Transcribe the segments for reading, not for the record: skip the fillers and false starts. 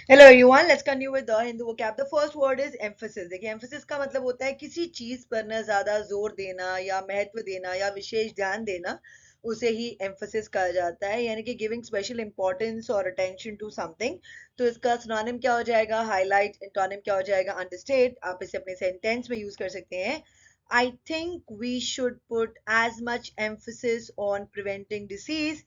Hello everyone, let's continue with the Hindu vocab. The first word is emphasis. देखिए, emphasis का मतलब होता है किसी चीज पर ना ज्यादा जोर देना या महत्व देना या विशेष ध्यान देना, उसे ही एम्फेसिस कहा जाता है। यानी कि गिविंग स्पेशल इंपॉर्टेंस और अटेंशन टू समथिंग। तो इसका सिनोनिम क्या हो जाएगा? हाईलाइट। एंटोनिम क्या हो जाएगा? अंडरस्टेट। आप इसे अपने सेंटेंस में यूज कर सकते हैं। I think we should put as much emphasis on preventing disease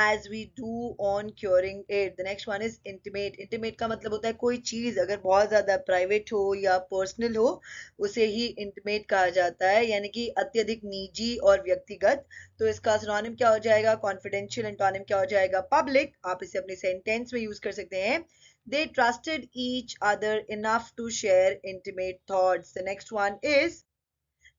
as we do on curing it. The next one is intimate. Intimate का मतलब होता है कोई चीज अगर बहुत ज्यादा प्राइवेट हो या पर्सनल हो, उसे ही इंटीमेट कहा जाता है, यानी कि अत्यधिक निजी और व्यक्तिगत। तो इसका सिनोनिम क्या हो जाएगा? कॉन्फिडेंशियल। एंटोनिम क्या हो जाएगा? पब्लिक। आप इसे अपने सेंटेंस में यूज कर सकते हैं। They trusted each other enough to share intimate thoughts. The next one is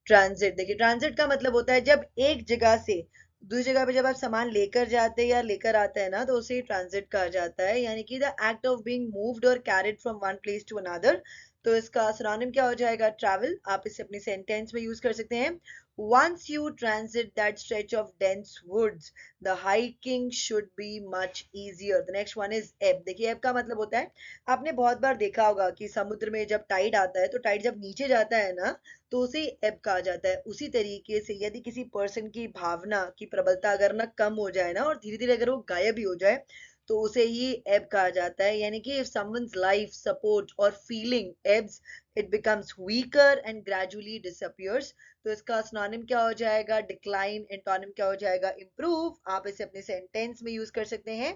transit. देखिए, ट्रांजिट का मतलब होता है जब एक जगह से दूसरी जगह पे जब आप सामान लेकर जाते हैं या लेकर आते हैं ना, तो उसे ट्रांजिट कहा जाता है, यानी कि the act of being moved और carried from one place to another. तो इसका सिनोनिम क्या हो जाएगा? ट्रैवल। आप इसे अपनी सेंटेंस में यूज कर सकते हैं। Once you transit that stretch of dense woods, the hiking should be much easier. The next one is ebb. देखिए, ebb का मतलब होता है, आपने बहुत बार देखा होगा कि समुद्र में जब टाइड आता है तो टाइड जब नीचे जाता है ना, तो उसे ebb कहा जाता है। उसी तरीके से यदि किसी पर्सन की भावना की प्रबलता अगर ना कम हो जाए ना और धीरे धीरे अगर वो गायब भी हो जाए, तो उसे ही ebb कहा जाता है। यानी कि if someone's life support or feeling ebbs, it becomes weaker and gradually disappears. तो इसका सिनोनिम क्या हो जाएगा? डिक्लाइन। एंटोनिम क्या हो जाएगा? इम्प्रूव। आप इसे अपने सेंटेंस में यूज कर सकते हैं।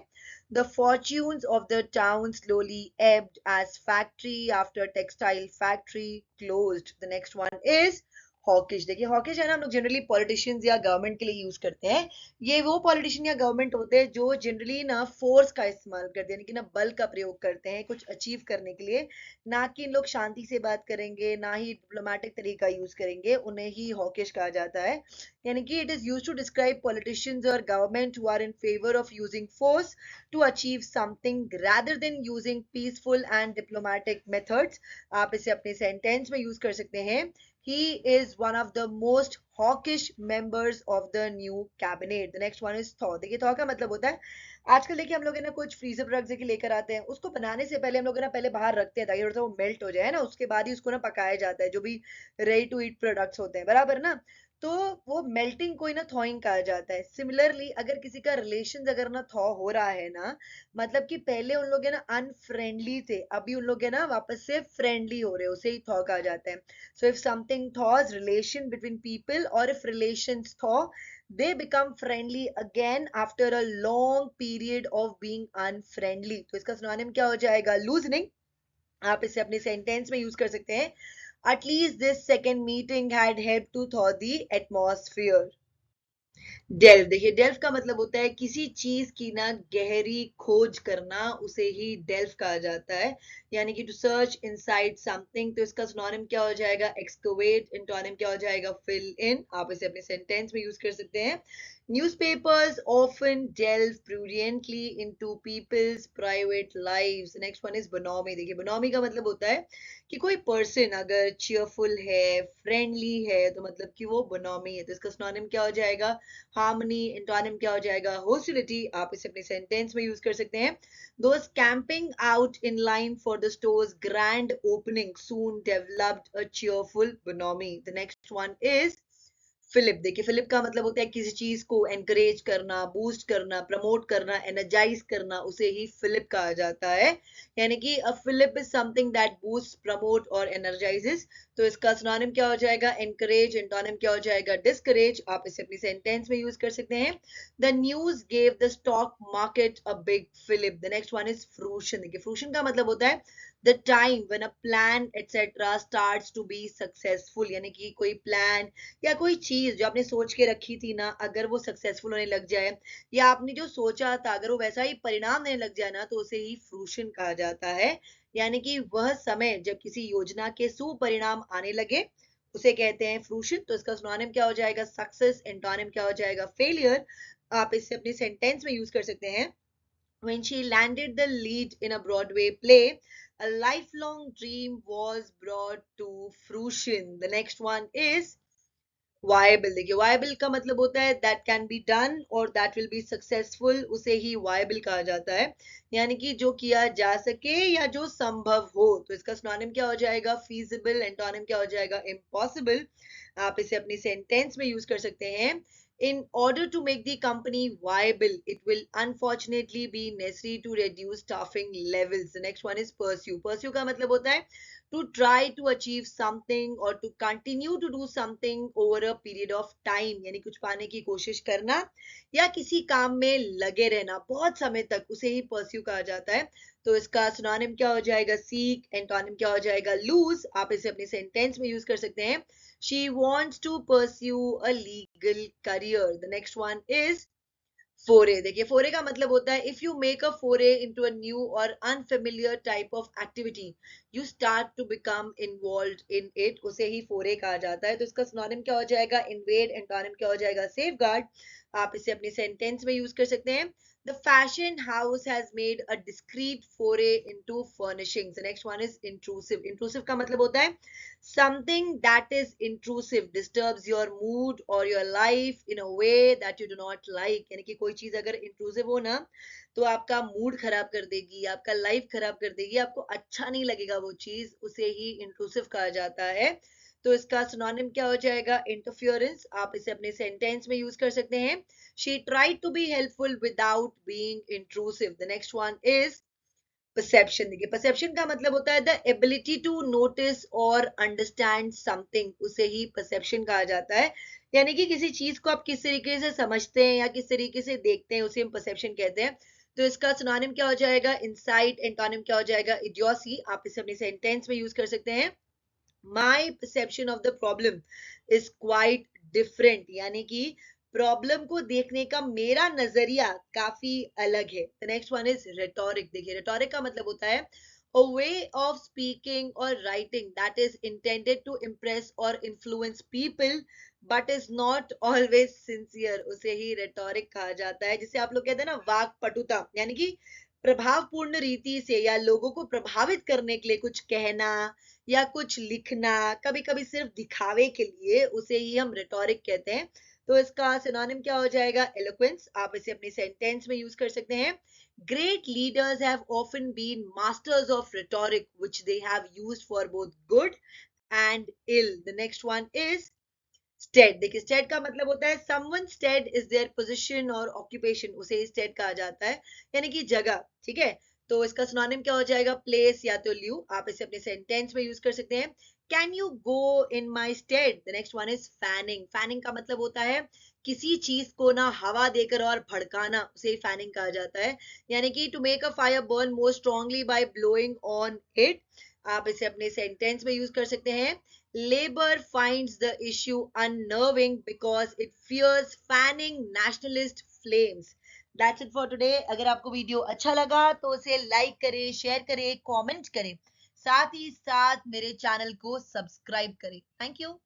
The fortunes of the town slowly ebbed as factory after textile factory closed. The next one is hawkish. देखिए, हॉकिश है ना, हम लोग जनरली पॉलिटिशियंस या गवर्नमेंट के लिए यूज करते हैं। ये वो पॉलिटिशियन या गवर्नमेंट होते हैं जो जनरली ना फोर्स का इस्तेमाल करते हैं, यानी कि ना बल का प्रयोग करते हैं कुछ अचीव करने के लिए। ना कि इन लोग शांति से बात करेंगे, ना ही डिप्लोमेटिक तरीका यूज करेंगे, उन्हें ही हॉकिश कहा जाता है। यानी कि it is use to describe politicians और government who are in favour of using force to achieve something rather than using peaceful and diplomatic methods. आप इसे अपने सेंटेंस में यूज कर सकते हैं। He is one of the most hawkish members of the new cabinet. The next one is thaw. देखिए, thaw का मतलब होता है, आजकल देखिए हम लोग है ना कुछ फ्रीजर प्रोडक्ट्स देखिए लेकर आते हैं, उसको बनाने से पहले हम लोग है ना पहले बाहर रखते हैं ताकि थोड़ा सा वो मेल्ट हो जाए ना, उसके बाद ही उसको ना पकाया जाता है, जो भी रेडी टू ईट प्रोडक्ट्स होते हैं, बराबर ना। तो वो मेल्टिंग को ही ना थॉइंग कहा जाता है। सिमिलरली अगर किसी का रिलेशन अगर ना थॉ हो रहा है ना, मतलब कि पहले उन लोग है ना अनफ्रेंडली थे, अभी उन लोग है ना वापस से फ्रेंडली हो रहे हैं, उसे ही थॉ कहा जाता है। So if something thaws relation between people और if relations thaw, they become friendly again after a long period of being unfriendly. तो इसका सिनोनिम क्या हो जाएगा? लूजनिंग। आप इसे अपने सेंटेंस में यूज कर सकते हैं। At least this second meeting had helped to thaw the atmosphere. Delve. देखिए, डेल्व का मतलब होता है किसी चीज की ना गहरी खोज करना, उसे ही डेल्व कहा जाता है। यानी कि टू सर्च इनसाइड समथिंग। तो इसका सिनोनिम क्या हो जाएगा? एक्सकवेट। एंटोनिम क्या हो जाएगा? Fill in. आप इसे अपने सेंटेंस में यूज कर सकते हैं। Newspapers often delve pruriently into people's private lives. Next one is bonhomie. देखिए, bonhomie का मतलब होता है कि कोई पर्सन अगर cheerful है, फ्रेंडली है, तो मतलब कि वो bonhomie है। तो इसका सिनोनिम क्या हो जाएगा? हार्मनी। एंटोनिम क्या हो जाएगा? होस्टिलिटी। आप इसे अपने सेंटेंस में यूज कर सकते हैं। Those camping out in line for the store's grand opening soon developed a cheerful bonhomie. The next one is fillip. देखिए, फिलिप का मतलब होता है किसी चीज को एनकरेज करना, बूस्ट करना, प्रमोट करना, एनर्जाइज करना, उसे ही फिलिप कहा जाता है। यानी कि a fillip is something that boost, promote और एनर्जाइजेस। तो इसका सिनोनिम क्या हो जाएगा? एनकरेज। एंटोनिम क्या हो जाएगा? डिस्करेज। आप इसे अपनी सेंटेंस में यूज कर सकते हैं। The news gave the stock market a big fillip. The next one is fruition. देखिए, फ्रूशन का मतलब होता है the time when a plan etc starts to be successful। यानी कि कोई प्लान या कोई चीज जो आपने सोच के रखी थी ना, अगर वो सक्सेसफुल होने लग जाए, या आपने जो सोचा था अगर वो वैसा ही परिणाम देने लग जाए ना, तो उसे ही फ्रूशन कहा जाता है। यानी कि वह समय जब किसी योजना के सुपरिणाम आने लगे, उसे कहते हैं फ्रूशन। तो इसका सिनोनिम क्या हो जाएगा? सक्सेस। एंटोनिम क्या हो जाएगा? फेलियर। आप इसे अपने सेंटेंस में यूज कर सकते हैं। When she landed the lead in a Broadway play, a lifelong dream was brought to fruition. The next one is viable, देखिए वायबल का मतलब होता है दैट कैन बी डन और दैट विल बी सक्सेसफुल, उसे ही वायबल कहा जाता है, यानी कि जो किया जा सके या जो संभव हो। तो इसका सिनोनिम क्या हो जाएगा? फीजिबल। एंटोनिम क्या हो जाएगा? इम्पॉसिबल। आप इसे अपनी सेंटेंस में यूज कर सकते हैं। In order to make the company viable, it will unfortunately be necessary to reduce staffing levels. The next one is pursue. Pursue का मतलब होता है to try to achieve something or to continue to do something over a period of time, यानी कुछ पाने की कोशिश करना या किसी काम में लगे रहना बहुत समय तक, उसे ही pursue कहा जाता है। तो इसका सिनोनिम क्या हो जाएगा? सीक। एंटोनिम क्या हो जाएगा? लूज। आप इसे अपनी सेंटेंस में यूज कर सकते हैं। She wants to pursue a legal career. The next one is foray. देखिए foray का मतलब होता है if you make a foray into a new or unfamiliar type of activity, you start to become involved in it, उसे ही foray कहा जाता है। तो इसका सिनोनिम क्या हो जाएगा? invade। एंटोनिम क्या हो जाएगा? safeguard। आप इसे अपनी सेंटेंस में यूज कर सकते हैं। The fashion house has made a discreet foray into furnishings. The next one is intrusive. Intrusive का मतलब होता है something that is intrusive, disturbs your mood or your life in a way that you do not like, यानी कि कोई चीज अगर intrusive हो ना तो आपका मूड खराब कर देगी, आपका लाइफ खराब कर देगी, आपको अच्छा नहीं लगेगा वो चीज, उसे ही intrusive कहा जाता है। तो इसका सिनोनिम क्या हो जाएगा? इंटरफियरेंस। आप इसे अपने सेंटेंस में यूज कर सकते हैं। She tried to be helpful without being intrusive. The next one is perception. देखिए परसेप्शन का मतलब होता है द एबिलिटी टू नोटिस और अंडरस्टैंड समथिंग, उसे ही परसेप्शन कहा जाता है, यानी कि किसी चीज को आप किस तरीके से समझते हैं या किस तरीके से देखते हैं, उसे हम परसेप्शन कहते हैं। तो इसका सिनोनिम क्या हो जाएगा? इंसाइट। एंटोनिम क्या हो जाएगा? इडियोसी। आप इसे अपने सेंटेंस में यूज कर सकते हैं। My perception of the problem is quite different, यानी कि प्रॉब्लम को देखने का मेरा नजरिया काफी अलग है। The next one is rhetoric. देखिए रेटोरिक का मतलब होता है a way of speaking or writing that is intended to impress or influence people but is not always sincere, उसे ही रेटोरिक कहा जाता है। जिसे आप लोग कहते हैं ना वाक पटुता, यानी कि प्रभावपूर्ण रीति से या लोगों को प्रभावित करने के लिए कुछ कहना या कुछ लिखना, कभी कभी सिर्फ दिखावे के लिए, उसे ही हम रिटोरिक कहते हैं। तो इसका सिनोनिम क्या हो जाएगा? एलोक्वेंस। आप इसे अपनी सेंटेंस में यूज कर सकते हैं। Great leaders have often been masters of rhetoric which they have used for both good and ill. The next one is stead. देखिए स्टेड का मतलब होता है someone stead is their position और ऑक्यूपेशन, उसे ही स्टेड कहा जाता है, यानी कि जगह। ठीक है, तो इसका सिनोनिम क्या हो जाएगा? प्लेस या तो ल्यू। आप इसे अपने सेंटेंस में यूज कर सकते हैं। Can you go in my stead. The next one is fanning. Fanning का मतलब होता है किसी चीज को ना हवा देकर और भड़काना, उसे ही फैनिंग कहा जाता है, यानी कि to make a fire burn more strongly by blowing on it. आप इसे अपने सेंटेंस में यूज कर सकते हैं। Labour finds the issue unnerving because it fears fanning nationalist flames. That's it for today. अगर आपको वीडियो अच्छा लगा तो उसे लाइक करें, शेयर करें, कमेंट करें, साथ ही साथ मेरे चैनल को सब्सक्राइब करें। Thank you.